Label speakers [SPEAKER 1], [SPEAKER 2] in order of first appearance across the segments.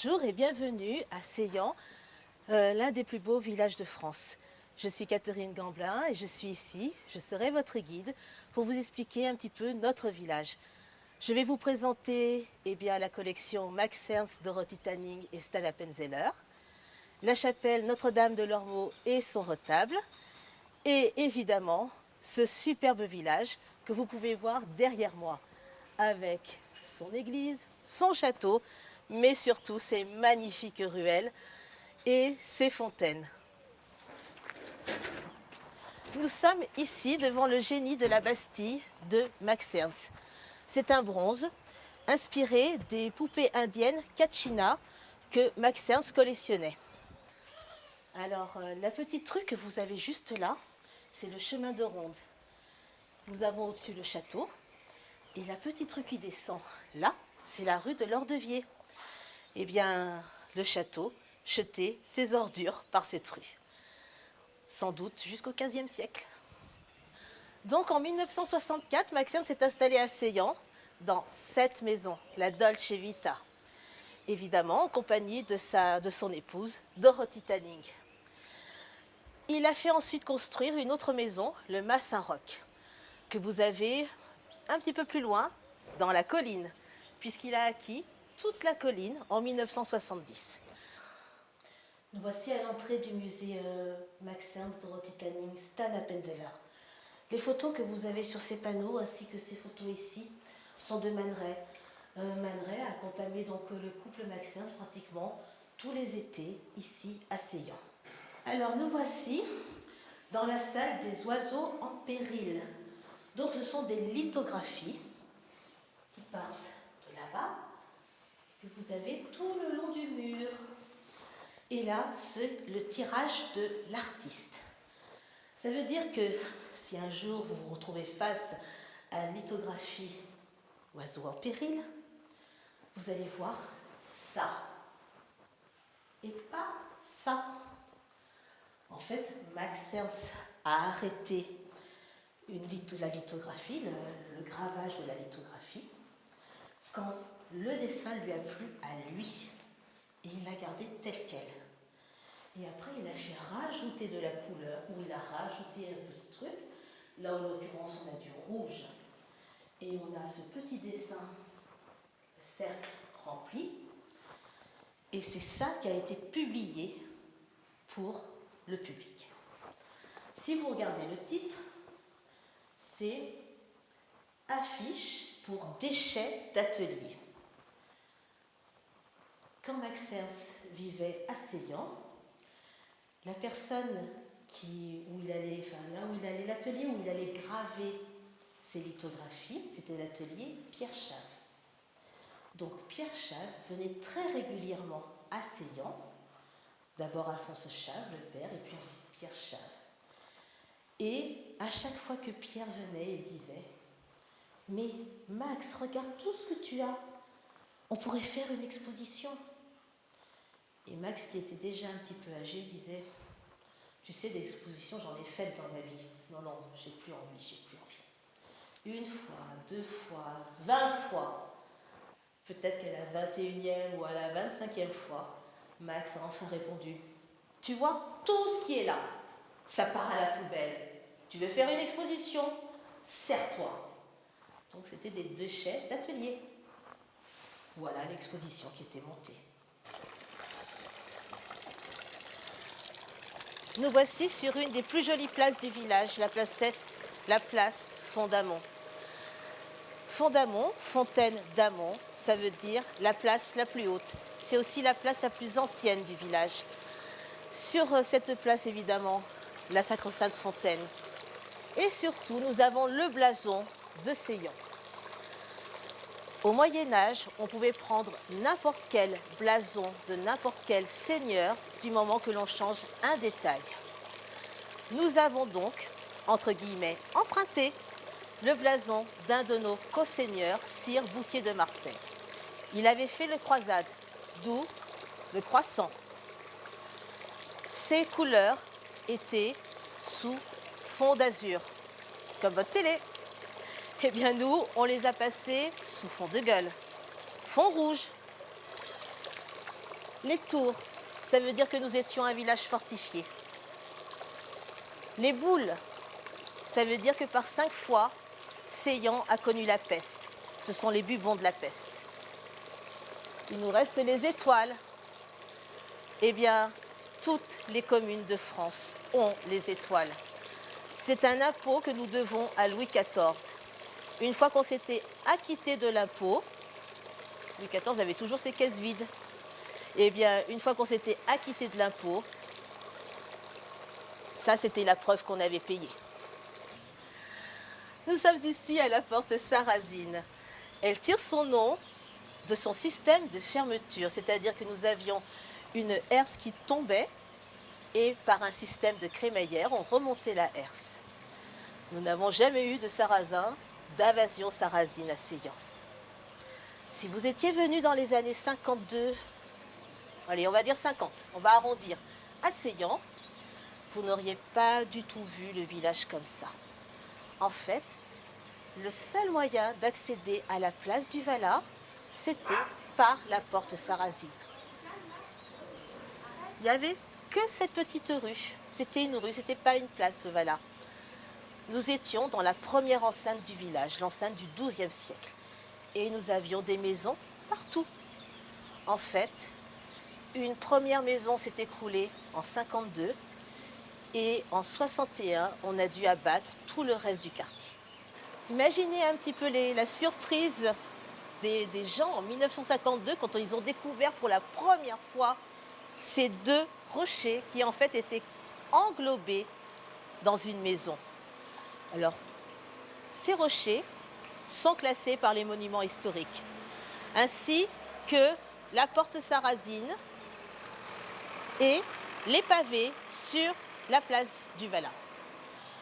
[SPEAKER 1] Bonjour et bienvenue à Seillan, l'un des plus beaux villages de France. Je suis Catherine Gamblin et je suis ici, je serai votre guide pour vous expliquer un petit peu notre village. Je vais vous présenter la collection Max Ernst, Dorothee Tanning et Stan Appenzeller, la chapelle Notre-Dame de l'Ormeau et son retable, et évidemment ce superbe village que vous pouvez voir derrière moi, avec son église, son château, mais surtout ses magnifiques ruelles et ses fontaines. Nous sommes ici devant le génie de la Bastille de Max Ernst. C'est un bronze inspiré des poupées indiennes Kachina que Max Ernst collectionnait. Alors, la petite rue que vous avez juste là, c'est le chemin de ronde. Nous avons au-dessus le château et la petite rue qui descend là, c'est la rue de l'Ordevier. Eh bien, le château jetait ses ordures par cette rue, sans doute jusqu'au XVe siècle. Donc en 1964, Max Ernst s'est installé à Seillan dans cette maison, la Dolce Vita, évidemment en compagnie de son épouse, Dorothee Tanning. Il a fait ensuite construire une autre maison, le Mas Saint-Roch, que vous avez un petit peu plus loin, dans la colline, puisqu'il a acquis toute la colline en 1970. Nous voici à l'entrée du musée Max Ernst, Dorothee Tanning, Stan Appenzeller. Les photos que vous avez sur ces panneaux, ainsi que ces photos ici, sont de Man Ray. Man Ray a accompagné donc le couple Max Ernst pratiquement tous les étés ici à Seillan. Alors nous voici dans la salle des oiseaux en péril. Donc ce sont des lithographies qui partent de là-bas, que vous avez tout le long du mur. Et là, c'est le tirage de l'artiste. Ça veut dire que si un jour vous vous retrouvez face à une lithographie oiseau en péril, vous allez voir ça. Et pas ça. En fait, Max Ernst a arrêté la lithographie, le gravage de la lithographie, quand le dessin lui a plu à lui. Et il l'a gardé tel quel. Et après, il a fait rajouter de la couleur, ou il a rajouté un petit truc. Là, en l'occurrence, on a du rouge. Et on a ce petit dessin, le cercle rempli. Et c'est ça qui a été publié pour le public. Si vous regardez le titre, c'est Affiche pour déchets d'atelier. Quand Max Ernst vivait à Seillan, la personne l'atelier où il allait graver ses lithographies, c'était l'atelier Pierre Chave. Donc Pierre Chave venait très régulièrement à Seillan, d'abord Alphonse Chave, le père, et puis ensuite Pierre Chave. Et à chaque fois que Pierre venait, il disait « Mais Max, regarde tout ce que tu as, on pourrait faire une exposition. » Et Max, qui était déjà un petit peu âgé, disait « Tu sais, des expositions, j'en ai faites dans ma vie. Non, j'ai plus envie. » Une fois, 2 fois, 20 fois. Peut-être qu'à la 21e ou à la 25e fois, Max a enfin répondu « Tu vois, tout ce qui est là, ça part à la poubelle. Tu veux faire une exposition? Sers-toi. » Donc c'était des déchets d'atelier. Voilà l'exposition qui était montée. Nous voici sur une des plus jolies places du village, la place 7, la place Fondamont. Fondamont, fontaine d'Amont, ça veut dire la place la plus haute. C'est aussi la place la plus ancienne du village. Sur cette place, évidemment, la sacro-sainte fontaine. Et surtout, nous avons le blason de Seillan. Au Moyen-Âge, on pouvait prendre n'importe quel blason de n'importe quel seigneur du moment que l'on change un détail. Nous avons donc, entre guillemets, emprunté le blason d'un de nos co-seigneurs, Sire Bouquet de Marseille. Il avait fait les croisades, d'où le croissant. Ses couleurs étaient sous fond d'azur, comme votre télé. Eh bien nous, on les a passés sous fond de gueule, fond rouge. Les tours, ça veut dire que nous étions un village fortifié. Les boules, ça veut dire que par 5 fois, Seyhan a connu la peste. Ce sont les bubons de la peste. Il nous reste les étoiles. Eh bien, toutes les communes de France ont les étoiles. C'est un impôt que nous devons à Louis XIV. Une fois qu'on s'était acquitté de l'impôt, Louis XIV avait toujours ses caisses vides. Eh bien, une fois qu'on s'était acquitté de l'impôt, ça c'était la preuve qu'on avait payé. Nous sommes ici à la porte Sarrazine. Elle tire son nom de son système de fermeture, c'est-à-dire que nous avions une herse qui tombait et par un système de crémaillère, on remontait la herse. Nous n'avons jamais eu de sarrasin, d'invasion sarrazine à Seyhan. Si vous étiez venu dans les années 52, allez, on va dire 50, on va arrondir, à Seyhan, vous n'auriez pas du tout vu le village comme ça. En fait, le seul moyen d'accéder à la place du Valat, c'était par la porte Sarrazine. Il n'y avait que cette petite rue. C'était une rue, c'était pas une place, le Valat. Nous étions dans la première enceinte du village, l'enceinte du XIIe siècle. Et nous avions des maisons partout. En fait, une première maison s'est écroulée en 52 et en 61, on a dû abattre tout le reste du quartier. Imaginez un petit peu la surprise des gens en 1952 quand ils ont découvert pour la première fois ces 2 rochers qui en fait étaient englobés dans une maison. Alors, ces rochers sont classés par les monuments historiques, ainsi que la porte Sarrazine et les pavés sur la place du Valat.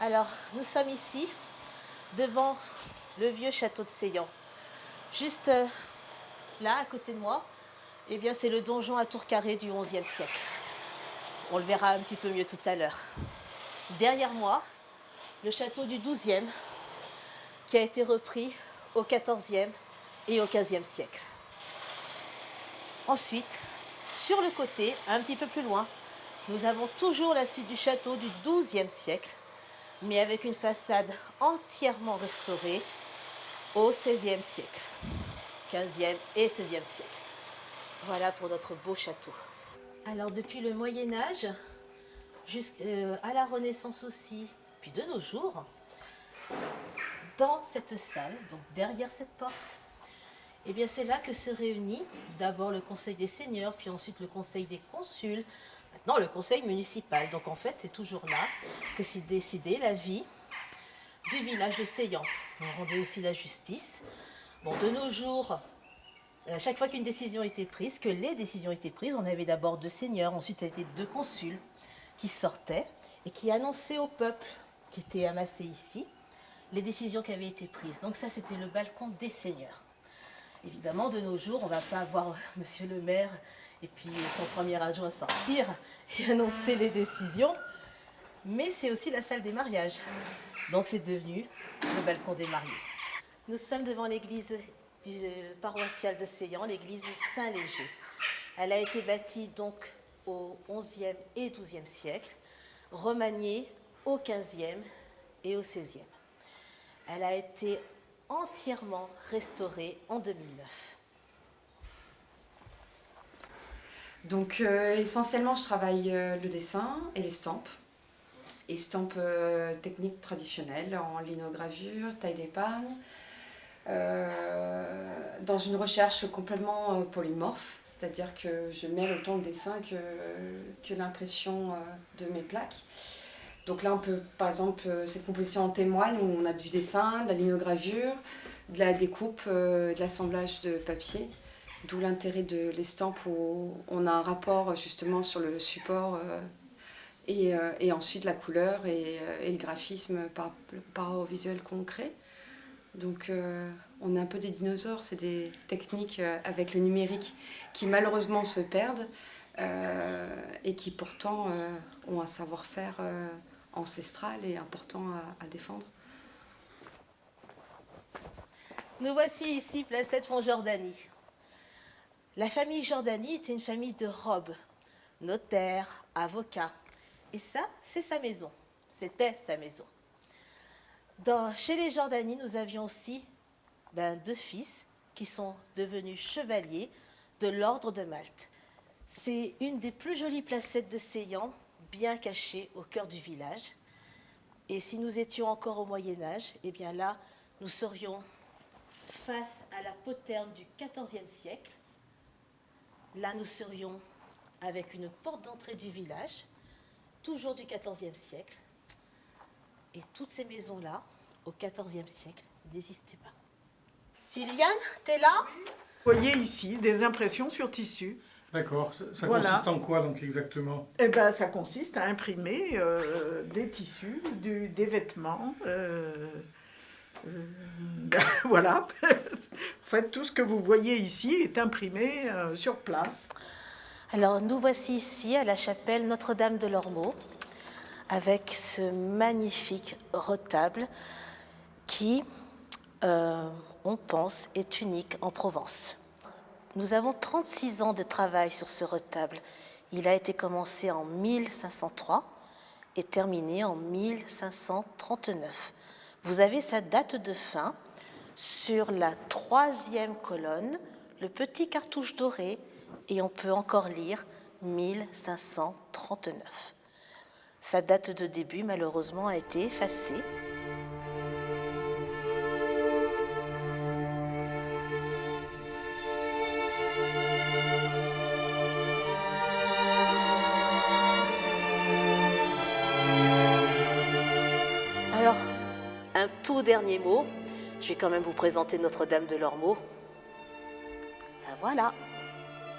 [SPEAKER 1] Alors, nous sommes ici, devant le vieux château de Seyhan. Juste là, à côté de moi, eh bien, c'est le donjon à tour carré du XIe siècle. On le verra un petit peu mieux tout à l'heure. Derrière moi, le château du XIIe, qui a été repris au XIVe et au XVe siècle. Ensuite, sur le côté, un petit peu plus loin, nous avons toujours la suite du château du XIIe siècle, mais avec une façade entièrement restaurée au XVIe siècle, XVe et XVIe siècle. Voilà pour notre beau château. Alors depuis le Moyen-Âge jusqu'à la Renaissance aussi, puis de nos jours, dans cette salle, donc derrière cette porte, eh bien c'est là que se réunit d'abord le Conseil des seigneurs, puis ensuite le Conseil des consuls, maintenant le Conseil municipal. Donc en fait, c'est toujours là que s'est décidée la vie du village de Seyhan. On rendait aussi la justice. Bon, de nos jours, à chaque fois qu'une décision était prise, que les décisions étaient prises, on avait d'abord 2 seigneurs, ensuite ça a été 2 consuls qui sortaient et qui annonçaient au peuple qui était amassé ici les décisions qui avaient été prises. Donc ça, c'était le balcon des seigneurs. Évidemment, de nos jours, on ne va pas voir monsieur le maire et puis son premier adjoint sortir et annoncer les décisions, mais c'est aussi la salle des mariages. Donc c'est devenu le balcon des mariés. Nous sommes devant l'église paroissiale de Seyhan, l'église Saint-Léger. Elle a été bâtie donc au XIe et XIIe siècle, remaniée au XVe et au XVIe. Elle a été entièrement restaurée en 2009.
[SPEAKER 2] Donc essentiellement, je travaille le dessin et l'estampe. Estampes techniques traditionnelles en linogravure, taille d'épargne, dans une recherche complètement polymorphe, c'est-à-dire que je mêle autant le dessin que l'impression de mes plaques. Donc là, on peut, par exemple, cette composition en témoigne où on a du dessin, de la linogravure, de la découpe, de l'assemblage de papier. D'où l'intérêt de l'estampe où on a un rapport justement sur le support et ensuite la couleur et le graphisme par rapport au visuel concret. Donc on est un peu des dinosaures, c'est des techniques avec le numérique qui malheureusement se perdent et qui pourtant ont un savoir-faire ancestral et important à défendre.
[SPEAKER 1] Nous voici ici, Placette Fonjordani. La famille Jordani était une famille de robes, notaires, avocats. Et ça, c'est sa maison. C'était sa maison. Chez les Jordani, nous avions aussi 2 fils qui sont devenus chevaliers de l'ordre de Malte. C'est une des plus jolies placettes de Seillan, bien cachée au cœur du village. Et si nous étions encore au Moyen-Âge, eh bien là, nous serions face à la poterne du XIVe siècle. Là, nous serions avec une porte d'entrée du village, toujours du XIVe siècle. Et toutes ces maisons-là, au XIVe siècle, n'existaient pas. Sylviane, t'es là?
[SPEAKER 3] Vous voyez ici des impressions sur tissu.
[SPEAKER 4] D'accord, ça
[SPEAKER 3] Voilà.
[SPEAKER 4] consiste en quoi donc exactement?
[SPEAKER 3] Eh ben, ça consiste à imprimer des tissus, des vêtements. Voilà. En fait, tout ce que vous voyez ici est imprimé sur place.
[SPEAKER 1] Alors, nous voici ici à la chapelle Notre-Dame de l'Ormeau, avec ce magnifique retable qui, on pense, est unique en Provence. Nous avons 36 ans de travail sur ce retable. Il a été commencé en 1503 et terminé en 1539. Vous avez sa date de fin sur la 3e colonne, le petit cartouche doré, et on peut encore lire 1539. Sa date de début, malheureusement, a été effacée. Alors, un tout dernier mot. Je vais quand même vous présenter Notre-Dame de l'Ormeau. La voilà,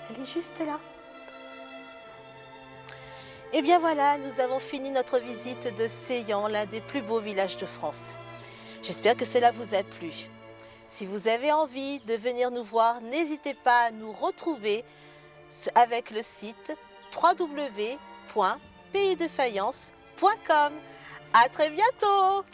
[SPEAKER 1] elle est juste là. Et bien voilà, nous avons fini notre visite de Seillan, l'un des plus beaux villages de France. J'espère que cela vous a plu. Si vous avez envie de venir nous voir, n'hésitez pas à nous retrouver avec le site www.paysdefaïence.com. À très bientôt!